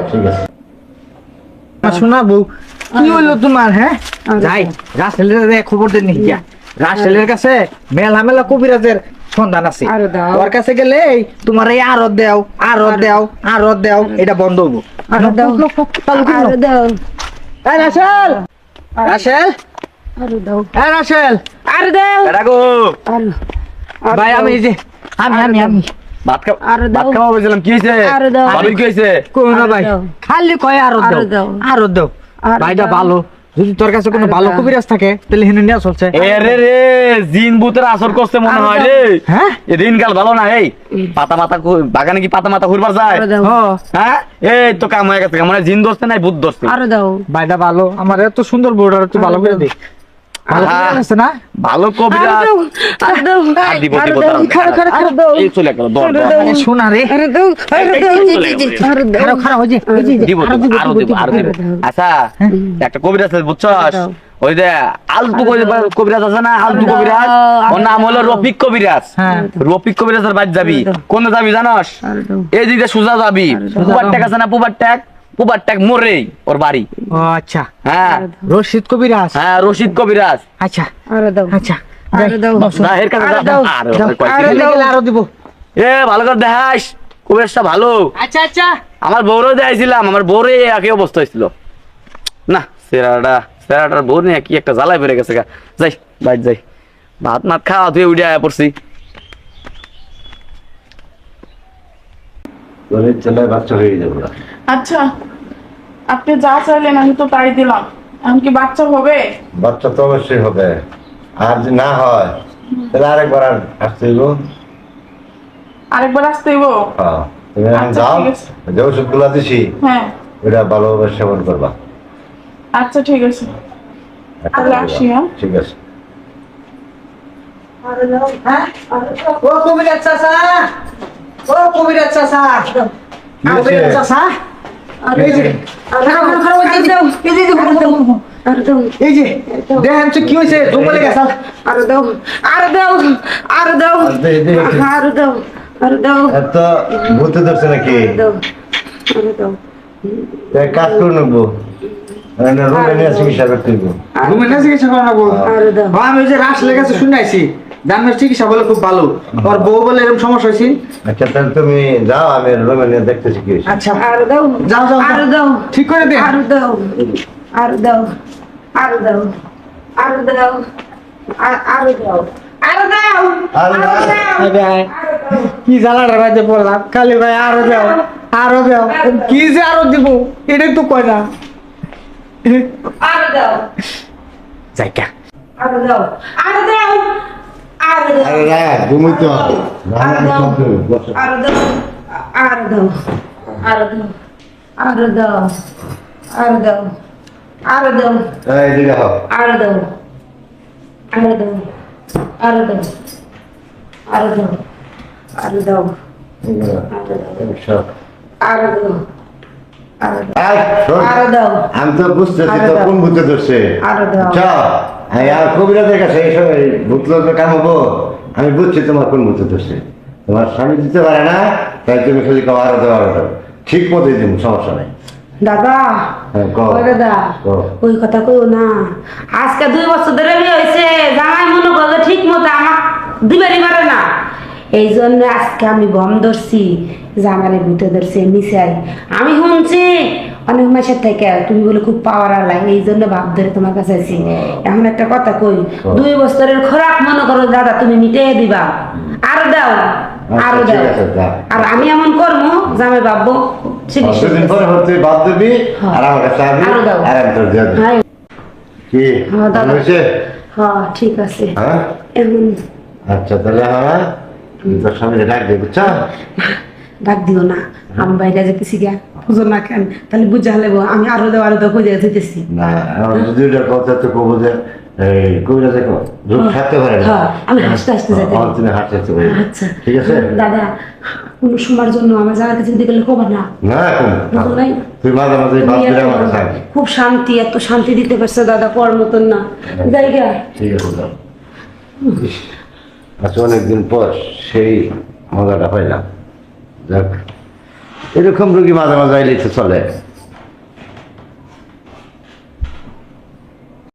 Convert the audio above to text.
ঠিক আছে। শোনা বউ কি হইলো তোমার? হ্যাঁ যাই রাসেলের খবর দেন নি গিয়া। রাসেলের কাছে মেলা মেলা কবিরাজের সন্ধান আছে। ওর কাছে গেলে তোমার এই আরত দেও আরত দেও আরত দেও এটা বন্ধ হবো। এই রাসেল রাসেল রাসেল ভাই আমি এই যে আমি ভাত খাওয়া বলছিলাম, কি হয়েছে? কি হয়েছে? ভাই খালি কয় আরত দাও ভাইটা ভালো। যদি তোর কাছে কোনো ভালো কবিরাজ থাকে তাহলে হেনে নিয়ে চলছে। রে জিন ভূতের আসর করছে মনে হয় রে। হ্যাঁ এই দিনকাল ভালো না। এই পাতা মাথা বাগানে কি পাতা মাথা ঘুরবার যায়? হ্যাঁ এই তো কাম হয়ে গেছে। মানে জিন ধরছে নাই ভূত ধরছে। ভাইটা ভালো, আমার এত সুন্দর বউটা একটু ভালো করে দেখ। ভালো কবিরাজ আছে না? ভালো কবিরাজ শোনা রে আচ্ছা একটা কবিরাজ আছে বুঝছস? ওই যে আলতু কবিরাজ আছে না, আলতু কবিরাজ, ওর নাম হলো রফিক কবিরাজ। রফিক কবিরাজের বাড়ি যাবি, কোন যাবি জানস? এই দিকে সোজা যাবি, পুবার ট্যাগ আছে না, পুবার ট্যাগ মোড়েই ওর বাড়ি। ও আচ্ছা, হ্যাঁ রশিদ কবিরাজ। হ্যাঁ রশিদ কবিরাজ। আচ্ছা আচ্ছা আরো দিব। এ ভালো করে দেখাস, কবিরাজটা ভালো। আচ্ছা আচ্ছা আমার বউরও দেখাইছিলাম, আমার বউরে একই অবস্থা হয়েছিল না। সেরাটার বউ নিয়ে কি একটা জ্বালায় বেড়ে গেছে। যাই বাইর যাই, ভাত মাত খাওয়া তুই উঠে আয়া পড়ছি। বাচ্চা হয়ে যাবে। আচ্ছা আপনি যা চাইলেন আমি তো তাই দিলাম। এখন কি বাচ্চা হবে? বাচ্চা তো অবশ্যই হবে, আর যদি না হয় তাহলে আরেকবার আসতে হইব। আরেকবার আসতে হইব? তুমি এখন আচ্ছা, যাও, ঠিক আছে। যে ওষুধ গুলা দিছি হ্যাঁ ওটা ভালোভাবে সেবন করবা। আচ্ছা ঠিক আছে, তাহলে আসি। হ্যাঁ ঠিক আছে। ও কবিরাজ চাচা, ও কবিরাজ চাচা, কবিরাজ চাচা, এই যে এই যে দেখেন তো কি হয়েছে? জঙ্গলে গেছা। এত ভূতে ধরছে নাকি? এক কাজ করে নেবো, রুমে নিয়ে চিকিৎসা করতে হইব। রুমে না চিকিৎসা করা লাগবো? আমি ওই যে রাসেলের কাছে শুনাইছি জানার চিকিৎসা বলে খুব ভালো, ওর বউ বলে এরকম সমস্যা হয়েছে। আচ্ছা তাহলে তুমি যাও, আমি রুমে নিয়ে দেখতেছি কি হয়েছে। আচ্ছা যাও যাও ঠিক করে দে। কি জ্বালাটা রাইতে পড়লাম, খালি ভাই আরো দাও কি যে আরো দিব এটাই তো কয় না। যাইকা আরে রাখ, ঘুমোইতে হবে। এই দিকে হও। আমি তো বুঝতেছি তো কোন ভূতে ধরছে। আর কবিরাজের কাছে ভূতলো কাম হবো। আমি বুঝছি তোমার কোন ভূতে ধরছে। তোমার স্বামী দিতে পারে না, তাই তুমি খালি কাও আরো দাও, ঠিক মতো দিব, সমস্যা নাই। দাদা দাদা ওই কথা কই না। আজকে 2 বছর ধরে বিয়ে হয়েছে, জামাই মনে করলে ঠিক মতো আমার দিবারই পারে না। এই জন্য আজকে আমি গম ধরছি, জামারে ভূতে ধরছে মিশাই। আমি শুনছি অনেক মাসের থেকে তুমি বলে খুব পাওয়ার আলাই, এই জন্য ভাব ধরে তোমার কাছে আছি। এখন একটা কথা কই, 2 বছরের খোরাক মনে করো দাদা তুমি মিটিয়ে দিবা। আরো দাও আরো দাও। আর আমি এমন করবো জামাই ভাববো বাদ দিবি আর আমার কাছে হ্যাঁ ঠিক আছে। আচ্ছা তাহলে হ্যাঁ তোর স্বামী ডাক দিয়ে বুঝছ? ডাক দিও না, আমি বাইরে যেতেছি গিয়া বুঝো না কেন, তাহলে বুঝা হলেবো আমি আরো দাও খুঁজে যেতেছি না। যদি কথা তো কবো যে কবিরাজে থাকতে পারে না, আমি হাসতে হাসতে যেতে তুমি হাঁটতে পারি। আচ্ছা ঠিক আছে দাদা, কোনো সময়ের জন্য আমার জায়গা কাছে দিতে গেলে খবর না। না তুই মাঝে মাঝে খুব শান্তি, এত শান্তি দিতে পারছে দাদা পর মতন না জায়গা। ঠিক আছে আচ্ছা, অনেকদিন পর সেই মজাটা পাইলাম। যাক এরকম রুগী মাঝে মাঝে আইলে তো চলে